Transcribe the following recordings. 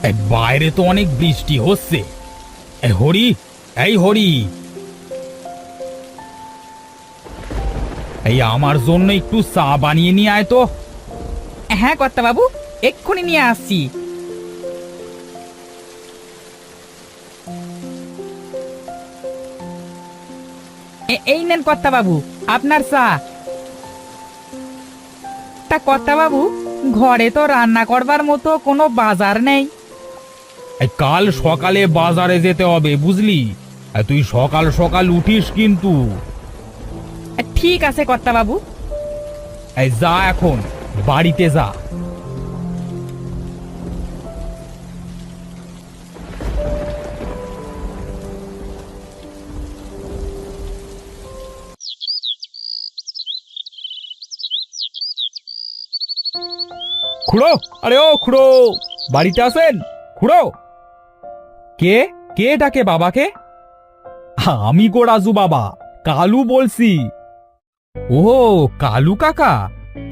এই বাইরে তো অনেক বৃষ্টি হচ্ছে। এই হরি, এই হরি, এই আমার জন্য একটু চা বানিয়ে নিয়ে আয় তো। হ্যাঁ কর্তাবাবু, এক্ষুনি নিয়ে আসছি। এই নেন কর্তাবাবু আপনার চা। তা কর্তাবাবু, ঘরে তো রান্না করবার মতো কোনো বাজার নেই। এই কাল সকালে বাজারে যেতে হবে বুঝলি। তুই সকাল সকাল উঠিস কিন্তু। ঠিক আছে কর্তাবাবু। এই যা, এখন বাড়িতে যা। খুড়ো, আরে ও খুড়ো, বাড়িতে আছেন খুড়ো? কে কে ডাকে বাবাকে? আমি গো রাজু বাবা, কালু বলছি। ও কালু কাকা,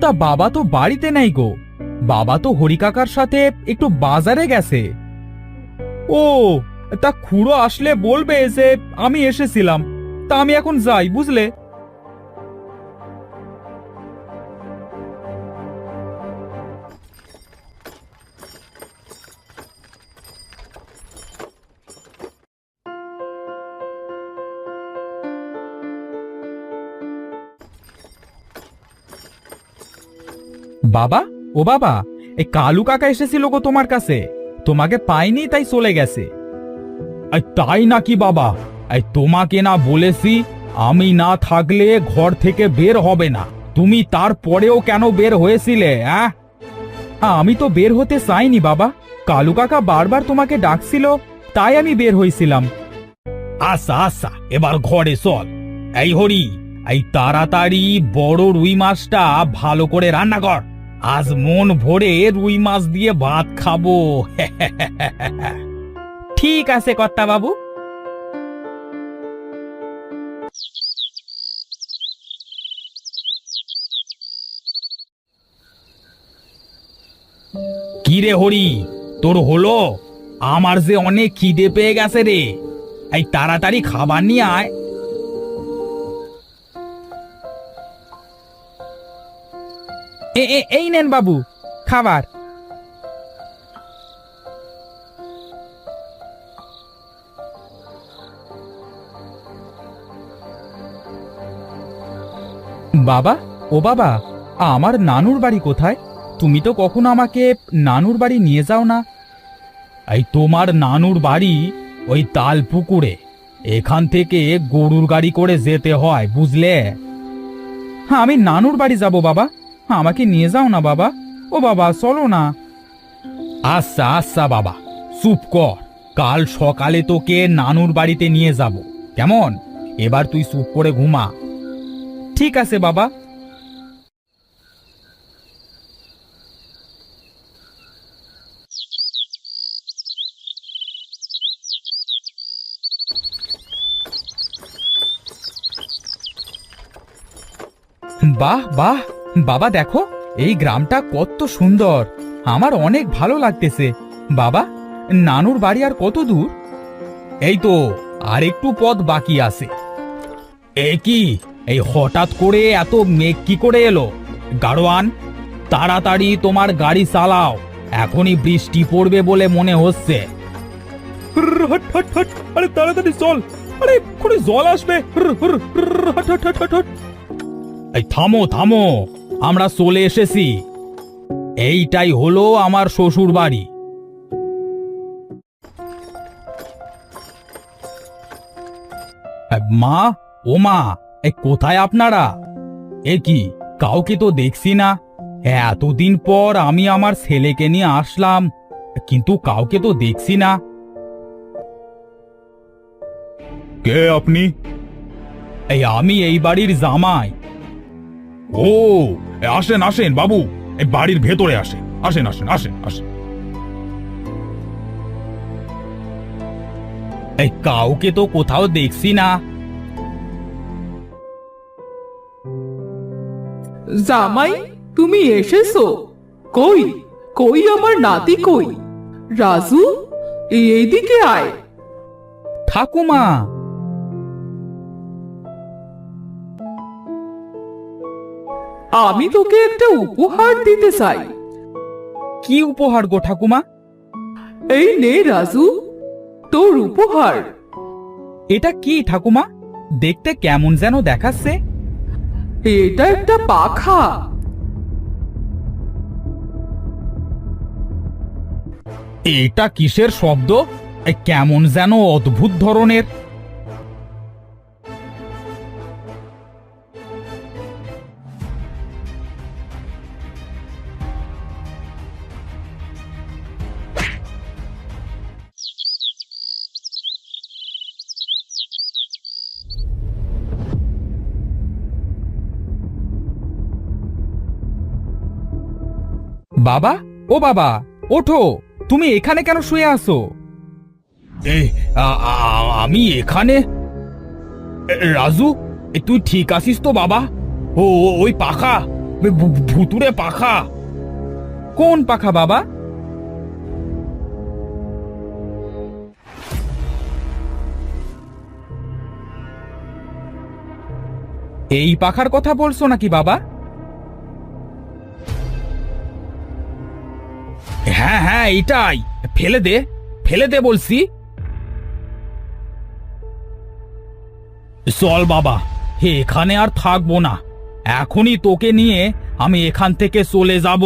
তা বাবা তো বাড়িতে নেই গো। বাবা তো হরি কাকার সাথে একটু বাজারে গেছে। ও, তা খুড়ো আসলে বলবে যে আমি এসেছিলাম। তা আমি এখন যাই বুঝলে। বাবা, ও বাবা, এই কালু কাকা এসেছিল গো তোমার কাছে। তোমাকে পাইনি তাই চলে গেছে। তাই নাকি বাবা? তোমাকে না বলেছি আমি না থাকলে ঘর থেকে বের হবে না? তুমি তারপরেও কেন বের হয়েছিলে? আমি তো বের হতে চাইনি বাবা। কালু কাকা বারবার তোমাকে ডাকছিল, তাই আমি বের হয়েছিলাম। আচ্ছা আচ্ছা, এবার ঘরে চল। এই হরি, এই তাড়াতাড়ি বড় রুই মাছটা ভালো করে রান্না কর। আজ মন ভরে রুই মাছ দিয়ে ভাত খাবো। ঠিক আছে কর্তাবাবু। কি রে হরি, তোর হলো? আমার যে অনেক খিদে পেয়ে গেছে রে। এই তাড়াতাড়ি খাবার নিয়ে আয়। এই নেন বাবু খাবার। বাবা, ও বাবা, আমার নানুর বাড়ি কোথায়? তুমি তো কখনো আমাকে নানুর বাড়ি নিয়ে যাও না। এই তোমার নানুর বাড়ি ওই তাল পুকুরে। এখান থেকে গরুর গাড়ি করে যেতে হয় বুঝলে। হ্যাঁ, আমি নানুর বাড়ি যাব বাবা, আমাকে নিয়ে যাও না বাবা। ও বাবা চলো না। আচ্ছা আচ্ছা বাবা, চুপ কর। কাল সকালে তোকে নানুর বাড়িতে নিয়ে যাব, কেমন? এবার তুই চুপ করে ঘুমা। ঠিক আছে বাবা। বাহ বাহ, বাবা দেখো এই গ্রামটা কত সুন্দর। আমার অনেক ভালো লাগতেছে। বাবা, নানুর বাড়ি আর কত দূর? এই তো আর একটু পথ বাকি আছে। এ কি, এই হঠাৎ করে এত মেঘ কি করে এলো? গাড়োয়ান, তাড়াতাড়ি তোমার গাড়ি চালাও, এখনই বৃষ্টি পড়বে বলে মনে হচ্ছে। আরে তাড়াতাড়ি চল, আরে এক্ষুনি জল আসবে। এই থামো থামো, আমরা চলে এসেছি। এইটাই হলো আমার শ্বশুর বাড়ি। মা, ও মা, কোথায় আপনারা? এ কি, কাউকে তো দেখছি না। এতদিন পর আমি আমার ছেলেকে নিয়ে আসলাম, কিন্তু কাউকে তো দেখছি না। কে আপনি? আমি এই বাড়ির জামাই। ও, আসেন আসেন বাবু, এই বাড়ির ভেতরে আসেন, আসেন আসেন আসেন আসেন। এই কাউকে তো কোথাও দেখছি না। জামাই, তুমি এসেছো? কই কই আমার নাতি কই? রাজু, এইদিকে আয়। ঠাকুমা, আমি তোকে একটা উপহার দিতে চাই। কি উপহার গো ঠাকুমা? এই নে রাজু, তোর উপহার। এটা কি ঠাকুমা? দেখতে কেমন যেন দেখাচ্ছে। এটা একটা পাখা। এটা কিসের শব্দ? কেমন যেন অদ্ভুত ধরনের। বাবা, ও বাবা, ওঠো। তুমি এখানে কেন শুয়ে আছো? আমি এখানে? রাজু, তুই ঠিক আছিস তো বাবা? ওই পাখা, ভুতুরে পাখা। কোন পাখা বাবা? এই পাখার কথা বলছো নাকি বাবা? হ্যাঁ হ্যাঁ, এটাই। ফেলে দে, ফেলে দে বলছি। চল বাবা, এখানে আর থাকবো না। এখনই তোকে নিয়ে আমি এখান থেকে চলে যাব।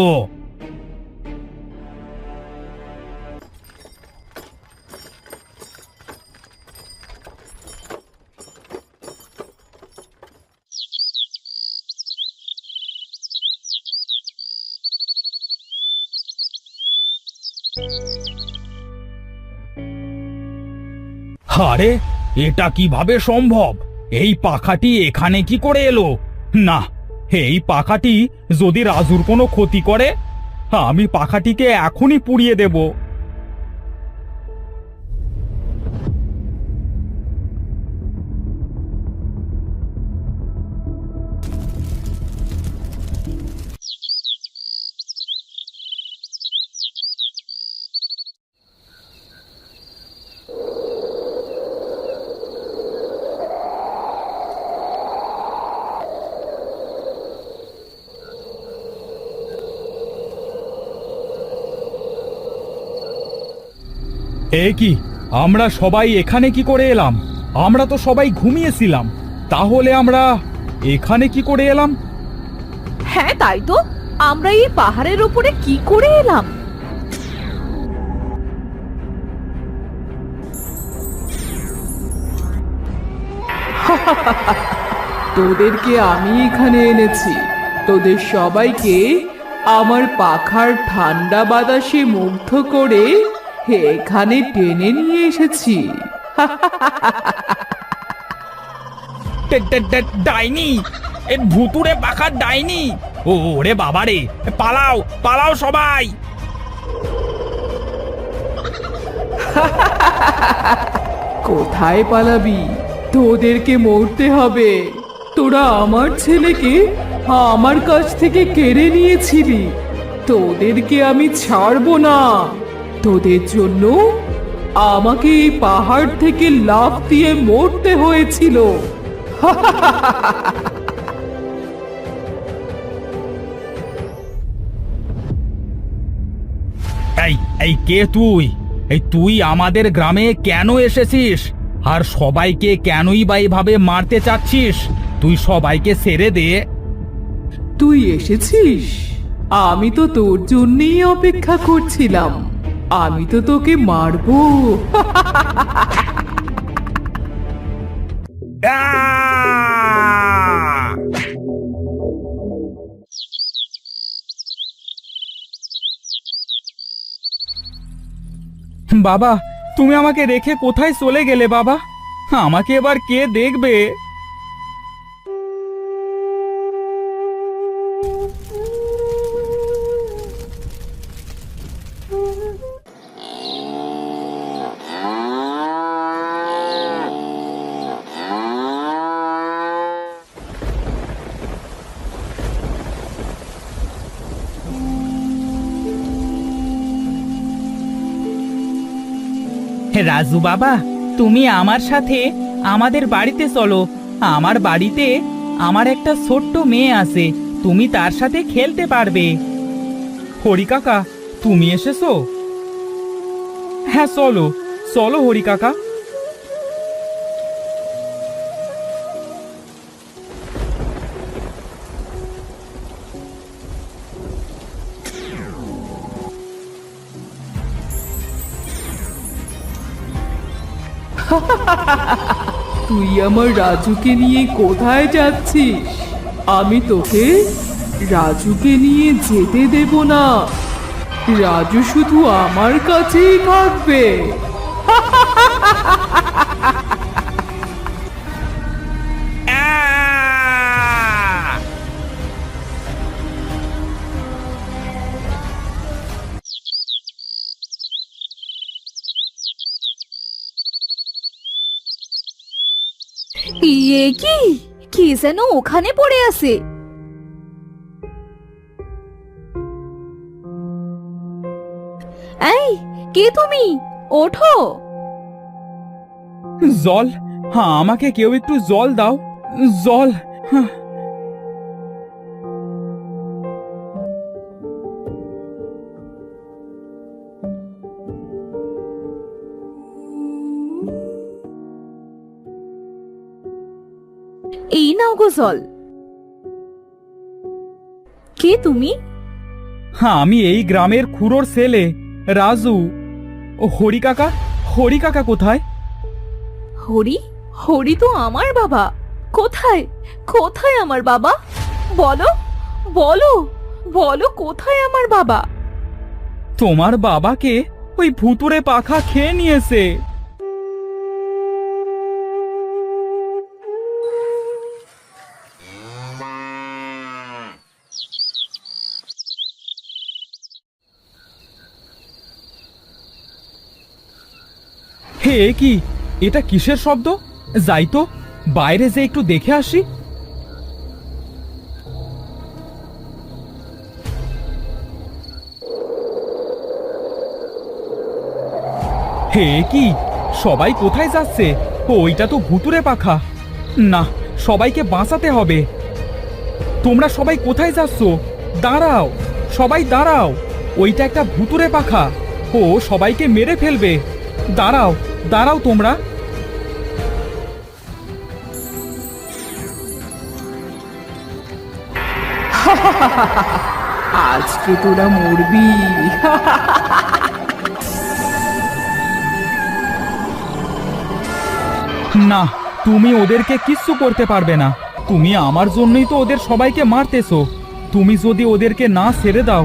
আরে, এটা কিভাবে সম্ভব? এই পাখাটি এখানে কি করে এলো? না, এই পাখাটি যদি রাজুর কোনো ক্ষতি করে, আমি পাখাটিকে এখনই পুড়িয়ে দেব। এ কি, আমরা সবাই এখানে কি করে এলাম? আমরা তো সবাই ঘুমিয়েছিলাম। তাহলে আমরা এখানে কি করে এলাম? হ্যাঁ তাই তো, আমরা এই পাহাড়ের উপরে কি করে এলাম? তোদেরকে আমি এখানে এনেছি। তোদের সবাইকে আমার পাখার ঠান্ডা বাতাসে মুগ্ধ করে এখানে টেনে নিয়ে এসেছি। ডাইনি, এ ভুতুরে পাখার ডাইনি। ওরে বাবারে, পালাও পালাও সবাই। কোথায় পালাবি? তোদেরকে মরতে হবে। তোরা আমার ছেলেকে আমার কাছ থেকে কেড়ে নিয়েছিলি। তোদেরকে আমি ছাড়বো না। তোদের জন্য আমাকে এই পাহাড় থেকে লাফ দিয়ে মরতে হয়েছিল। এই এই কে তুই? তুই আমাদের গ্রামে কেন এসেছিস? আর সবাইকে কেনই বা এভাবে মারতে চাচ্ছিস? তুই সবাইকে ছেড়ে দে। তুই এসেছিস? আমি তো তোর জন্যই অপেক্ষা করছিলাম। আমি তো তোকে মারবো। আহ! বাবা, তুমি আমাকে রেখে কোথায় চলে গেলে বাবা? আমাকে এবার কে দেখবে? রাজু বাবা, তুমি আমার সাথে আমাদের বাড়িতে চলো। আমার বাড়িতে আমার একটা ছোট্ট মেয়ে আছে, তুমি তার সাথে খেলতে পারবে। হরি কাকা, তুমি এসেছো? হ্যাঁ, চলো চলো হরি কাকা। তুই আমার রাজুকে নিয়ে কোথায় যাচ্ছিস? আমি তোকে রাজুকে নিয়ে যেতে দেব না। রাজু শুধু আমার কাছেই থাকবে। ইয়ে কি কি যেন ওখানে পড়ে আছে। এই, কে তুমি? ওঠো। জল, হ্যাঁ, আমাকে কেউ একটু জল দাও। জল। হ্যাঁ। এই নাও গো জল। কে তুমি? হ্যাঁ, আমি এই গ্রামের খুড়োর ছেলে রাজু। ও হরি কাকা, হরি কাকা কোথায়? হরি? হরি তো আমার বাবা। কোথায় কোথায় আমার বাবা? বলো বলো বলো, কোথায় আমার বাবা? তোমার বাবাকে ওই ভুতুড়ে পাখা খেয়ে নিয়েছে। হে কি, এটা কিসের শব্দ? যাই তো, বাইরে যে একটু দেখে আসি। হে কি, সবাই কোথায় যাচ্ছে? ওইটা তো ভুতুড়ে পাখা। না, সবাইকে বাঁচাতে হবে। তোমরা সবাই কোথায় যাচ্ছ? দাঁড়াও, সবাই দাঁড়াও। ওইটা একটা ভুতুড়ে পাখা, ও সবাইকে মেরে ফেলবে। দাঁড়াও দাঁড়াও তোমরা। আজকে তোরা মরবি। না, তুমি ওদেরকে কিচ্ছু করতে পারবে না। তুমি আমার জন্যই তো ওদের সবাইকে মারতেছো। তুমি যদি ওদেরকে না ছেড়ে দাও,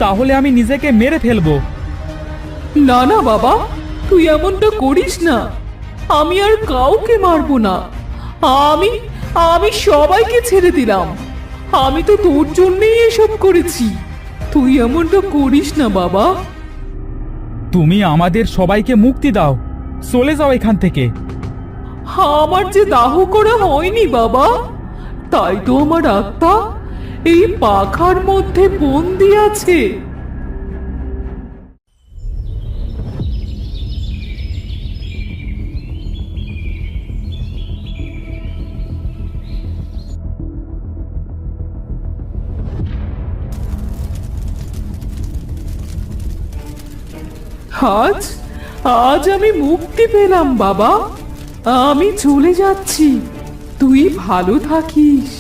তাহলে আমি নিজেকে মেরে ফেলবো। না না বাবা, তুই এমনটা করিস না। আমি আর কাউকে মারবো না। আমি আমি সবাইকে ছেড়ে দিলাম। আমি তো তোর জন্যই এসব করেছি। তুই এমনটা করিস না বাবা। তুমি আমাদের সবাইকে মুক্তি দাও, চলে যাও এখান থেকে। আমার যে দাহ করা হয়নি বাবা, তাই তো আমার আত্মা এই পাখার মধ্যে বন্দি আছে। আজ আজ আমি মুক্তি পেলাম বাবা। আমি চলে যাচ্ছি, তুই ভালো থাকিস।